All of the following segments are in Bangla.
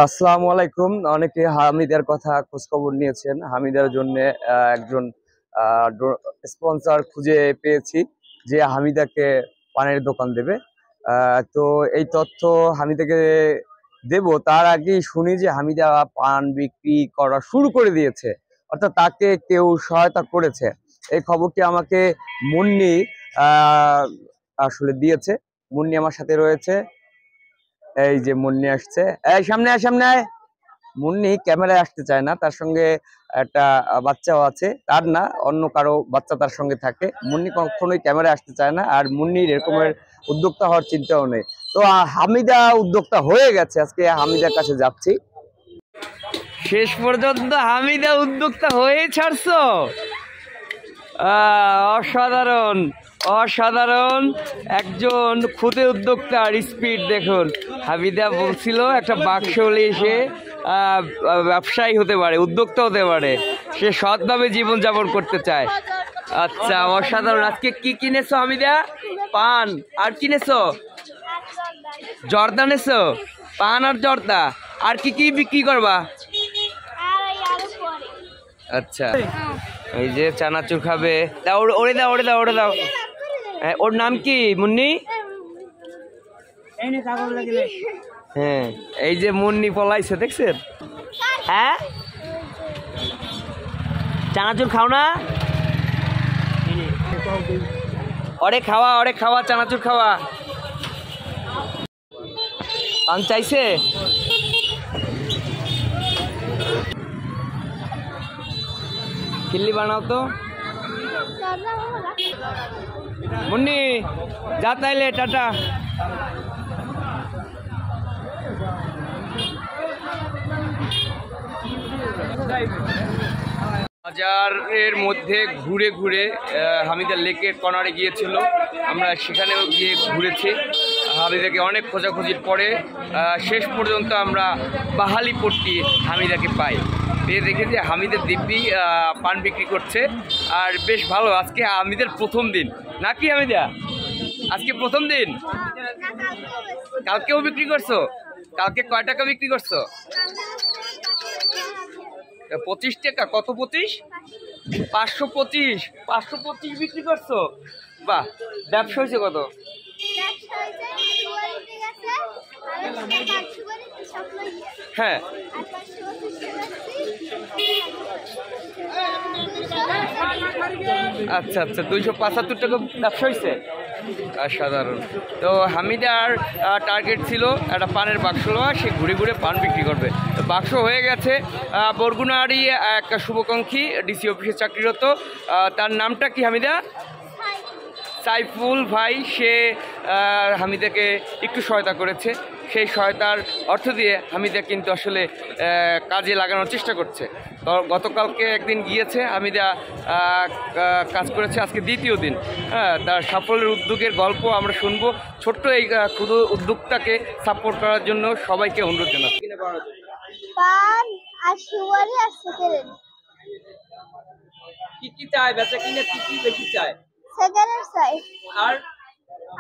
আসসালামু আলাইকুম। অনেকে হামিদার কথা খোঁজ খবর নিয়েছেন। হামিদার জন্য একজন স্পন্সর খুঁজে পেয়েছি যে হামিদাকে পানের দোকান দেবে। তো এই তথ্য হামিদাকে দেব তার আগেই শুনি যে হামিদা পান বিক্রি করা শুরু করে দিয়েছে, অর্থাৎ তাকে কেউ সহায়তা করেছে। এই খবরটি আমাকে মুন্নি আসলে দিয়েছে। মুন্নি আমার সাথে রয়েছে। এই যে মুন্নি আসছে, এই সামনে আয় সামনে আয়। মুন্নি ক্যামেরায় আসতে চায় না, তার সঙ্গে একটা বাচ্চাও আছে, তার না অন্য কারো বাচ্চা তার সঙ্গে থাকে। মুন্নি কখনোই ক্যামেরায় আসতে চায় না, আর মুন্নির এরকমের উদ্যোক্তা হওয়ার চিন্তাও নেই। তো হামিদা উদ্যোক্তা হয়ে গেছে, আজকে হামিদার কাছে যাচ্ছি। শেষ পর্যন্ত হামিদা উদ্যোক্তা হয়ে ছাড়ছো। অসাধারণ অসাধারণ একজন ক্ষুদে উদ্যোক্তার স্পিড দেখুন। হামিদা বলছিল একটা বাক্স হলে সে ব্যবসায়ী হতে পারে, উদ্যোক্তা হতে পারে, সে সৎভাবে জীবনযাপন করতে চায়। আচ্ছা, অসাধারণ। আজকে কি কিনেছো হামিদা? পান। আর কিনেছো? জর্দা নেছো? পান আর জর্দা। আর কি কি বিক্রি করবা? আচ্ছা, এই যে চানাচুর খাবে। দাও ওরে দাও ওরে দাও ওরে দাও। ওর নাম কি মুন্নি? হ্যাঁ, এই যে মুন্নি পলাইছে দেখছেন? হ্যাঁ, চানাচুর খাও না? ওরে খাওয়া চানাচুর খাওয়া। পান চাইছে? খিল্লি বানাও তো মুন্নি। যা তাইলে, টাটা। বাজারের মধ্যে ঘুরে ঘুরে হামিদা লেকের কর্নারে গিয়েছিল, আমরা সেখানেও গিয়ে ঘুরেছি। হামিদাকে অনেক খোঁজাখুঁজির পরে শেষ পর্যন্ত আমরা বাহালিপট্টি হামিদাকে পাই। পেয়ে দেখে যে হামিদের দিব্যি পান বিক্রি করছে, আর বেশ ভালো। আজকে হামিদের প্রথম দিন নাকি হামিদা? আজকে প্রথম দিন? কালকেও বিক্রি করছো? কালকে কয় টাকা বিক্রি করছো? 25 টাকা। কত 25? 525। 525 বিক্রি করছো? বাহ, ব্যবসা হয়েছে কত? হ্যাঁ, আচ্ছা আচ্ছা, 275 টাকা ব্যবসা হয়েছে। সাধারণ। তো হামিদার টার্গেট ছিল একটা পানের বাক্স লওয়া, সে ঘুরে ঘুরে পান বিক্রি করবে। বাক্স হয়ে গেছে। বরগুনারই এক শুভাকাঙ্ক্ষী ডিসি অফিসে চাকরিরত, তার নামটা কি হামিদা? সাইফুল ভাই। সে হামিদাকে একটু সহায়তা করেছে। সেই সহায়তার অর্থ দিয়ে হামিদা কিন্তু আসলে কাজে লাগানোর চেষ্টা করছে। তো গতকালকে একদিন গিয়েছে, হামিদা কাজ করেছে, আজকে দ্বিতীয় দিন। হ্যাঁ, তার সাফল্যের উদ্যোগের গল্প আমরা শুনবো। ছোট্ট এই ক্ষুদ্র উদ্যোক্তাকে সাপোর্ট করার জন্য সবাইকে অনুরোধ জানাচ্ছি। কি কি চায় বেচা কিনে? কি কি বেশি চায়? সেকেন্ডের চাই। আর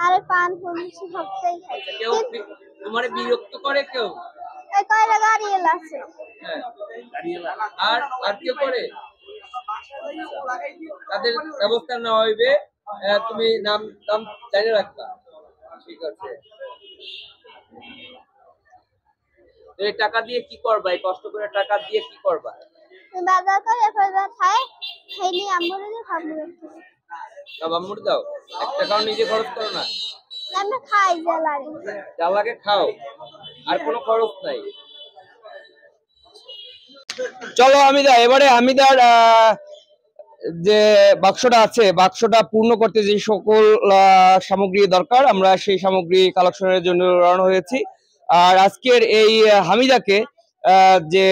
আরে পান পুলিশি সবটাই খাই। কেউ তোমারে বিরক্ত করে? কেউ এই কয়টা গাড়ি এলাছে। হ্যাঁ, আর আর কেউ করে? তাদের ব্যবস্থা নেওয়া হইবে। তুমি নাম নাম জানিয়ে রাখবা। ঠিক আছে। এই টাকা দিয়ে কি করবা? এই কষ্ট করে টাকা দিয়ে কি করবা? বাজার করে এরপর খাই, খাইনি আম্মুরে দিয়ে খাবো। সব আম্মুর দাও? 1 টাকাও নিজে খরচ করো না? আমি খাই জ্বালারি। জ্বালাকে খাও, আর কোনো খরচ নাই। চলো হামিদা, এবারে হামিদার যে বাক্সটা আছে, বাক্সটা পূর্ণ করতে যে সকল সামগ্রী দরকার, আমরা সেই সামগ্রী কালেকশনের জন্য রওনা হয়েছি। আর আজকের এই হামিদাকে যে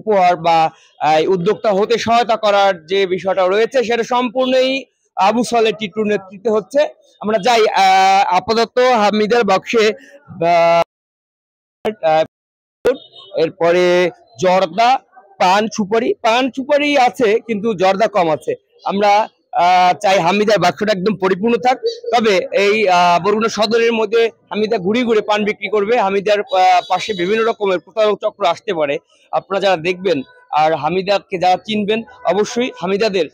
উপহার বা উদ্যোক্তা হতে সহায়তা করার যে বিষয়টা রয়েছে, সেটা সম্পূর্ণই আবু সালে টিটুর নেতৃত্বে হচ্ছে। আমরা যাই। আপাতত হামিদার বাক্সে এরপরে জর্দা, পান সুপারি আছে, কিন্তু জর্দা কম আছে। আমরা চাই হামিদার বাক্সটা একদম পরিপূর্ণ থাক। তবে এই বরগুনা সদরের মধ্যে হামিদা ঘুরে ঘুরে পান বিক্রি করবে। হামিদার পাশে বিভিন্ন রকমের প্রতারক চক্র আসতে পারে, আপনারা যারা দেখবেন আর হামিদাকে যারা চিনবেন অবশ্যই হামিদাদের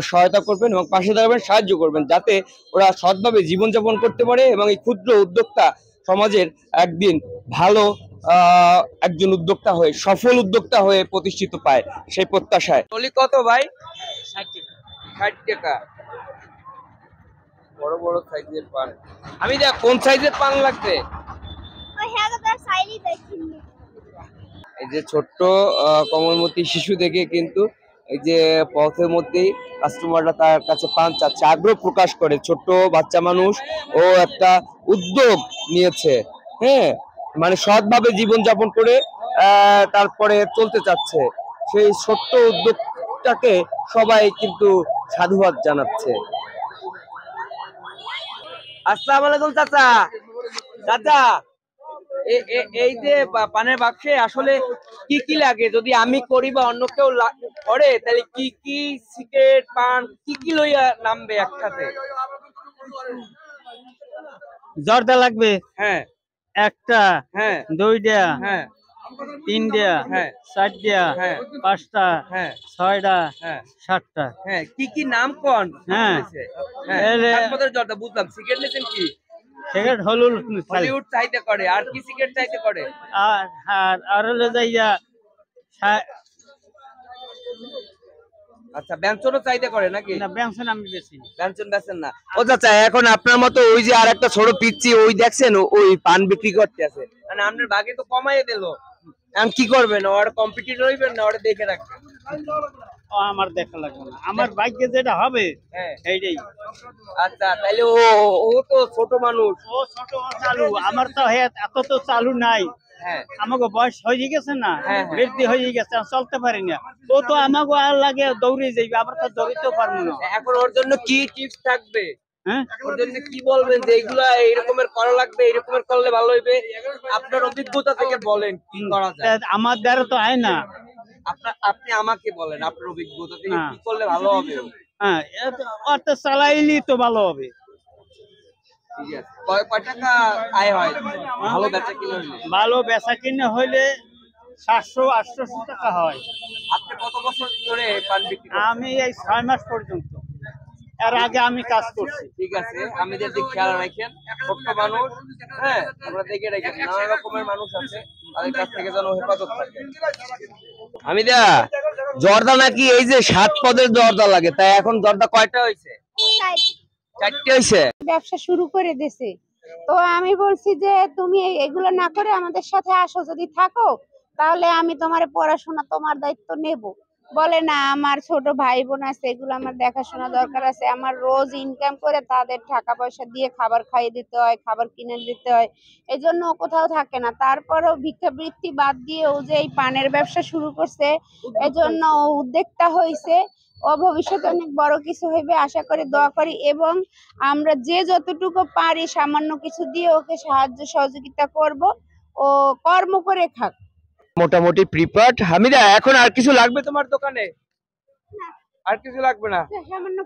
সহায়তা করবেন এবং পাশে দাঁড়াবেন, সাহায্য করবেন, যাতে ওরা সৎভাবে জীবনযাপন করতে পারে এবং এই ক্ষুদ্র উদ্যোক্তা সমাজের একদিন ভালো একজন উদ্যোক্তা হয়ে, সফল উদ্যোক্তা হয়ে প্রতিষ্ঠিত পায়, সেই প্রত্যাশায়। টলি কত ভাই? 60 টাকা। বড় বড় সাইজের পান। হামিদা কোন সাইজের পান লাগবে? ওই হ্যাঁ সাইডই দেখিনি। এই যে ছোট্ট কমলমতি শিশু দেখে কিন্তু এই যে পথের মধ্যেই কাস্টমাররা তার কাছে পান চাচ্ছে, আগ্রহ প্রকাশ করে। ছোট্ট বাচ্চা মানুষ ও একটা উদ্যোগ নিয়েছে, হ্যাঁ, মানে সৎভাবে জীবনযাপন করে তারপরে চলতে চাচ্ছে। সেই ছোট্ট উদ্যোগটাকে সবাই কিন্তু সাধুবাদ জানাচ্ছে। আসসালামু আলাইকুম চাচা। চাচা, এই যে পানের বাক্সে আসলে কি কি লাগে? যদি আমি করি বা অন্য কেউ করে, তাহলে কি কি সিগারেট পান কি কি লইয়া নামবে একসাথে? জর্দা লাগবে হ্যাঁ, একটা, হ্যাঁ, দুইটা, হ্যাঁ, তিনটা, হ্যাঁ, চারটা, হ্যাঁ, পাঁচটা, হ্যাঁ, ছয়টা, হ্যাঁ, সাতটা। হ্যাঁ, কি কি নাম কোন? হ্যাঁ। হ্যাঁ, এলে- সাত পদের জর্দা বুঝলাম। সিগারেট নিছেন কি? সিগারেট হলুদ হলিউড চাইতে করে, আর কি সিগারেট চাইতে করে? আর আর হলে যাইয়া আচ্ছা, ব্যঞ্জনও চাইতে করে নাকি? না, ব্যঞ্জন আমি বেশি ব্যঞ্জন বেচেন না। ও চাচা, এখন আপনার মতো ওই যে আর একটা ছোট পিচ্চি ওই দেখছেন, ওই পান বিক্রি করতে আছে, মানে আপনার ভাগে তো কমাইয়ে দিল, এখন কি করবেন? ওর কম্পিটিটর হইবেন না ওটা দেখে রাখবেন? ও আমার দেখা লাগবে না, আমার ভাগ্যে যেটা হবে হ্যাঁ, এইটাই। আচ্ছা, তাহলে ও ও তো ছোট মানুষ। ও ছোট চালু, আমার তো এত তো চালু নাই। হ্যাঁ, আমাকে বয়স হয়ে গেছে না, হ্যাঁ, হ্যাঁ। বৃদ্ধি হয়ে গেছে, আর চলতে পারি না। ও তো আমাকে আর লাগে দৌড়ে যাইবে, আবার তো দৌড়িতেও পারবো না। এখন ওর জন্য কি টিপস থাকবে? হ্যাঁ, ওর জন্য কি বলবেন যে এইগুলা এইরকমের করা লাগবে, এরকমের করলে ভালো হইবে? আপনার অভিজ্ঞতা থেকে বলেন কি করা যায়। আমার দ্বারা তো হয় না। আপনি আমাকে বলেন আপনার অভিজ্ঞতা থেকে হ্যাঁ। কি করলে ভালো হবে? হ্যাঁ, অত চালাইলি তো ভালো হবে। ঠিক আছে, কয় কয় টাকা আয় হয় ভালো বেচা কিনা হইলে? ভালো বেচা কিনে হইলে 700-800 টাকা হয়। আপনি কত বছর ধরে পান বিক্রি করেন? আমি এই 6 মাস পর্যন্ত, এর আগে আমি কাজ করছি। ঠিক আছে, আমাদের দিক খেয়াল রাখেন, ছোট্ট মানুষ, হ্যাঁ, আমরা দেখে রাখেন, নানা রকমের মানুষ আছে, তাদের কাছ থেকে যেন হেফাজত থাকে। হামিদা, জর্দা নাকি এই যে 7 পদের জর্দা লাগে, তাই এখন জর্দা কয়টা হয়েছে? 4টে হয়েছে। ব্যবসা শুরু করে দিছে। তো আমি বলছি যে তুমি এগুলো না করে আমাদের সাথে আসো, যদি থাকো তাহলে আমি তোমার পড়াশোনা তোমার দায়িত্ব নেব। বলে না, আমার ছোট ভাই বোন আছে, এগুলো আমার দেখাশোনা দরকার আছে, আমার রোজ ইনকাম করে তাদের টাকা পয়সা দিয়ে খাবার খাইয়ে দিতে হয়, খাবার কিনে দিতে হয়, এই জন্য ও কোথাও থাকে না। তারপরেও ভিক্ষাবৃত্তি বাদ দিয়ে ও যে এই পানের ব্যবসা শুরু করছে, এজন্য ও উদ্যোক্তা হয়েছে। ও ভবিষ্যতে অনেক বড় কিছু হইবে আশা করি, দোয়া করি, এবং আমরা যে যতটুকু পারি সামান্য কিছু দিয়ে ওকে সাহায্য সহযোগিতা করব, ও কর্ম করে খাক। মোটামুটি প্রিপারেড। হামিদা, এখন আর কিছু লাগবে তোমার দোকানে? আর কিছু লাগবে না? সামান্য